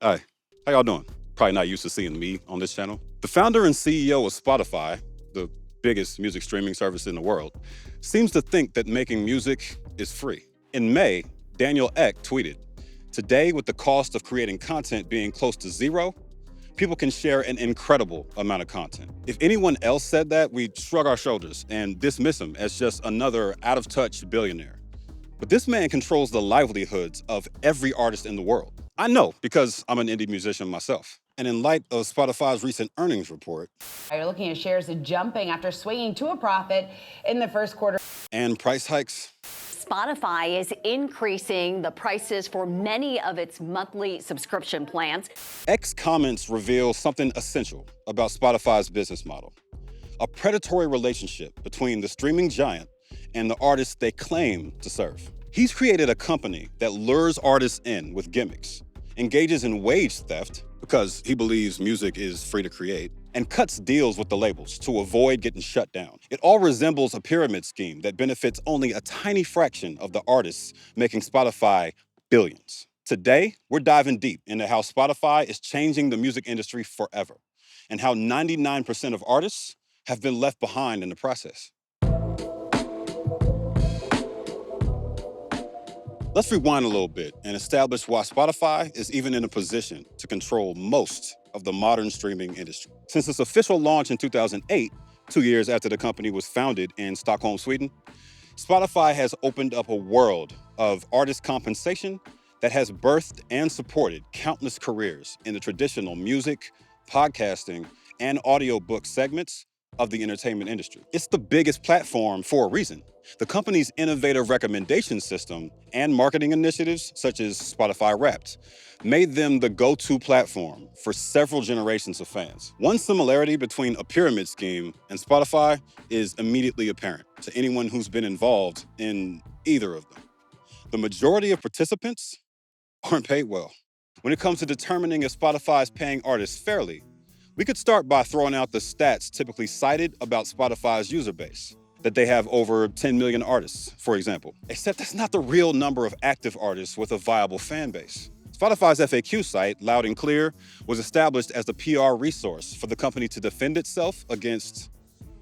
Hi, how y'all doing? Probably not used to seeing me on this channel. The founder and CEO of Spotify, the biggest music streaming service in the world, seems to think that making music is free. In May, Daniel Ek tweeted, "Today, with the cost of creating content being close to zero, people can share an incredible amount of content." If anyone else said that, we'd shrug our shoulders and dismiss him as just another out-of-touch billionaire. But this man controls the livelihoods of every artist in the world. I know because I'm an indie musician myself. And in light of Spotify's recent earnings report, You're looking at shares jumping after swinging to a profit in the first quarter. And price hikes, Spotify is increasing the prices for many of its monthly subscription plans. X comments reveal something essential about Spotify's business model: a predatory relationship between the streaming giant and the artists they claim to serve. He's created a company that lures artists in with gimmicks, engages in wage theft because he believes music is free to create, and cuts deals with the labels to avoid getting shut down. It all resembles a pyramid scheme that benefits only a tiny fraction of the artists, making Spotify billions. Today, we're diving deep into how Spotify is changing the music industry forever, and how 99% of artists have been left behind in the process. Let's rewind a little bit and establish why Spotify is even in a position to control most of the modern streaming industry. Since its official launch in 2008, 2 years after the company was founded in Stockholm, Sweden, Spotify has opened up a world of artist compensation that has birthed and supported countless careers in the traditional music, podcasting, and audiobook segments of the entertainment industry. It's the biggest platform for a reason. The company's innovative recommendation system and marketing initiatives, such as Spotify Wrapped, made them the go-to platform for several generations of fans. One similarity between a pyramid scheme and Spotify is immediately apparent to anyone who's been involved in either of them. The majority of participants aren't paid well. When it comes to determining if Spotify is paying artists fairly, we could start by throwing out the stats typically cited about Spotify's user base, that they have over 10 million artists, for example. Except that's not the real number of active artists with a viable fan base. Spotify's FAQ site, Loud and Clear, was established as the PR resource for the company to defend itself against,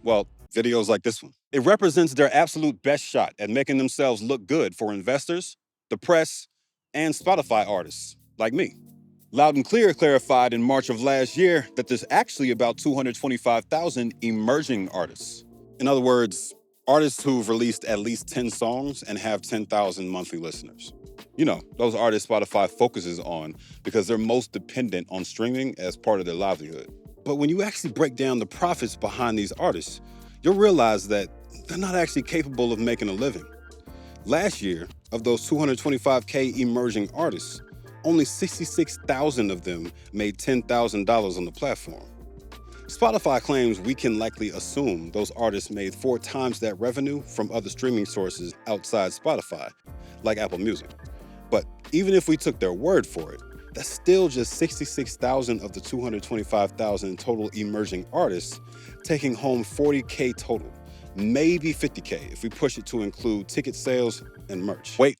well, videos like this one. It represents their absolute best shot at making themselves look good for investors, the press, and Spotify artists like me. Loud and Clear clarified in March of last year that there's actually about 225,000 emerging artists. In other words, artists who've released at least 10 songs and have 10,000 monthly listeners. You know, those artists Spotify focuses on because they're most dependent on streaming as part of their livelihood. But when you actually break down the profits behind these artists, you'll realize that they're not actually capable of making a living. Last year, of those 225K emerging artists, only 66,000 of them made $10,000 on the platform. Spotify claims we can likely assume those artists made 4 times that revenue from other streaming sources outside Spotify, like Apple Music. But even if we took their word for it, that's still just 66,000 of the 225,000 total emerging artists taking home 40K total, maybe 50K if we push it to include ticket sales and merch. Wait.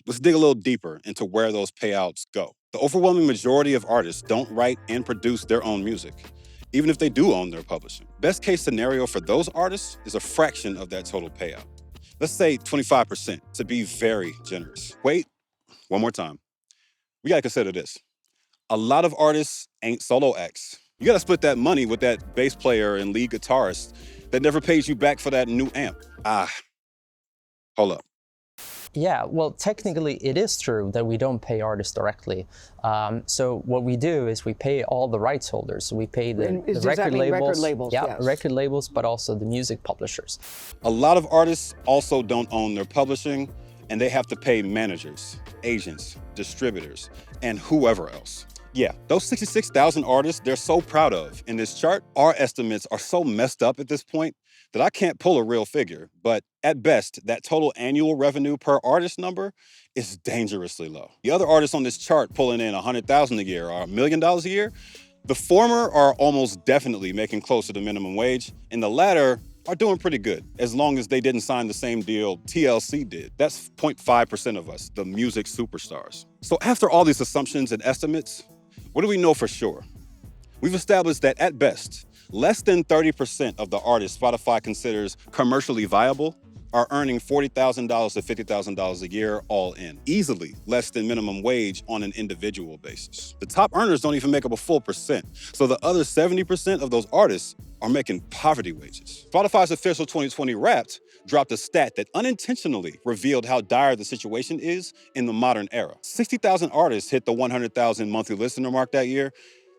Let's dig a little deeper into where those payouts go. The overwhelming majority of artists don't write and produce their own music, even if they do own their publishing. Best case scenario for those artists is a fraction of that total payout. Let's say 25% to be very generous. Wait, one more time. We gotta consider this. A lot of artists ain't solo acts. You gotta split that money with that bass player and lead guitarist that never pays you back for that new amp. Hold up. Yeah, well, technically it is true that we don't pay artists directly. So what we do is we pay all the rights holders. We pay the record labels. Yeah, yes. Record labels, but also the music publishers. A lot of artists also don't own their publishing, and they have to pay managers, agents, distributors, and whoever else. Yeah, those 66,000 artists they're so proud of in this chart, our estimates are so messed up at this point that I can't pull a real figure, but at best, that total annual revenue per artist number is dangerously low. The other artists on this chart pulling in $100,000 a year or $1 million a year, the former are almost definitely making close to the minimum wage, and the latter are doing pretty good, as long as they didn't sign the same deal TLC did. That's 0.5% of us, the music superstars. So after all these assumptions and estimates, what do we know for sure? We've established that at best, less than 30% of the artists Spotify considers commercially viable are earning $40,000 to $50,000 a year all in, easily less than minimum wage on an individual basis. The top earners don't even make up a full percent, so the other 70% of those artists are making poverty wages. Spotify's official 2020 Wrapped dropped a stat that unintentionally revealed how dire the situation is in the modern era. 60,000 artists hit the 100,000 monthly listener mark that year,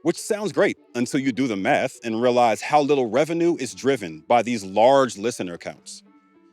which sounds great until you do the math and realize how little revenue is driven by these large listener counts.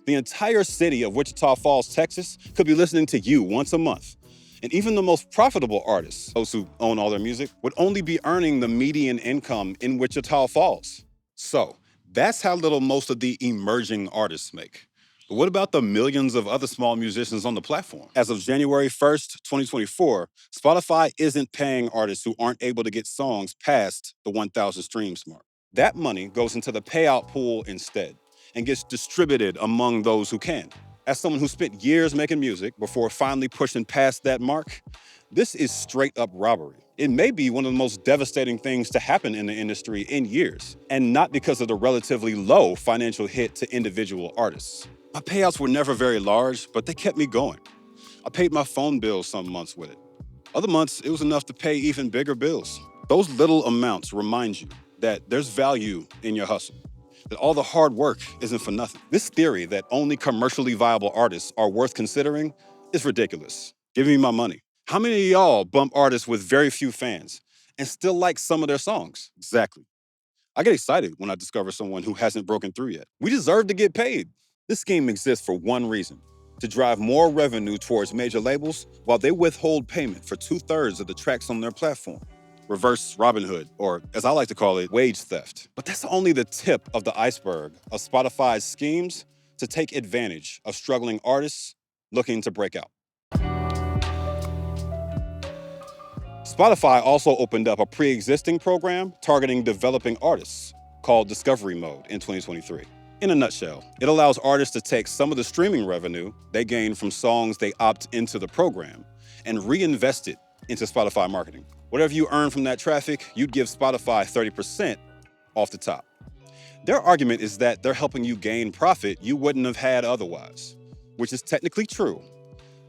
The entire city of Wichita Falls, Texas, could be listening to you once a month. And even the most profitable artists, those who own all their music, would only be earning the median income in Wichita Falls. So that's how little most of the emerging artists make. But what about the millions of other small musicians on the platform? As of January 1st, 2024, Spotify isn't paying artists who aren't able to get songs past the 1,000 streams mark. That money goes into the payout pool instead and gets distributed among those who can. As someone who spent years making music before finally pushing past that mark, this is straight up robbery. It may be one of the most devastating things to happen in the industry in years, and not because of the relatively low financial hit to individual artists. My payouts were never very large, but they kept me going. I paid my phone bill some months with it. Other months, it was enough to pay even bigger bills. Those little amounts remind you that there's value in your hustle, that all the hard work isn't for nothing. This theory that only commercially viable artists are worth considering is ridiculous. Give me my money. How many of y'all bump artists with very few fans and still like some of their songs? Exactly. I get excited when I discover someone who hasn't broken through yet. We deserve to get paid. This scheme exists for one reason: to drive more revenue towards major labels while they withhold payment for 2/3 of the tracks on their platform. Reverse Robin Hood, or as I like to call it, wage theft. But that's only the tip of the iceberg of Spotify's schemes to take advantage of struggling artists looking to break out. Spotify also opened up a pre-existing program targeting developing artists called Discovery Mode in 2023. In a nutshell, it allows artists to take some of the streaming revenue they gain from songs they opt into the program and reinvest it into Spotify marketing. Whatever you earn from that traffic, you'd give Spotify 30% off the top. Their argument is that they're helping you gain profit you wouldn't have had otherwise, which is technically true.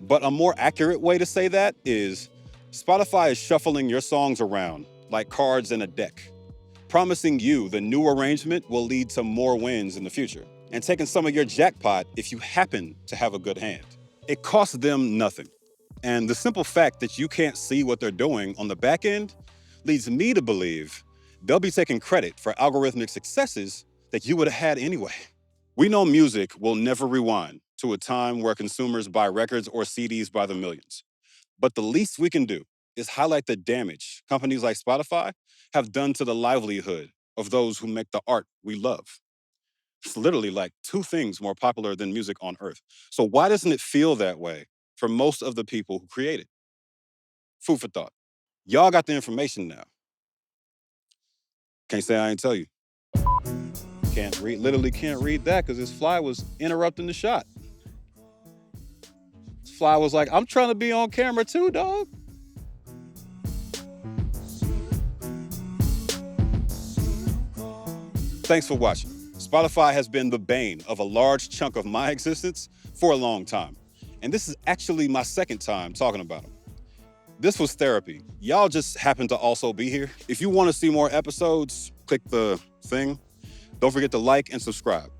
But a more accurate way to say that is Spotify is shuffling your songs around like cards in a deck, promising you the new arrangement will lead to more wins in the future, and taking some of your jackpot if you happen to have a good hand. It costs them nothing. And the simple fact that you can't see what they're doing on the back end leads me to believe they'll be taking credit for algorithmic successes that you would have had anyway. We know music will never rewind to a time where consumers buy records or CDs by the millions. But the least we can do is highlight the damage companies like Spotify have done to the livelihood of those who make the art we love. It's literally like two things more popular than music on earth. So why doesn't it feel that way for most of the people who create it? Food for thought. Y'all got the information now. Can't say I ain't tell you. Literally can't read that because this fly was interrupting the shot. This fly was like, I'm trying to be on camera too, dog. Thanks for watching. Spotify has been the bane of a large chunk of my existence for a long time. And this is actually my second time talking about them. This was therapy. Y'all just happen to also be here. If you want to see more episodes, click the thing. Don't forget to like and subscribe.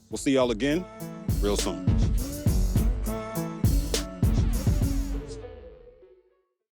We'll see y'all again real soon.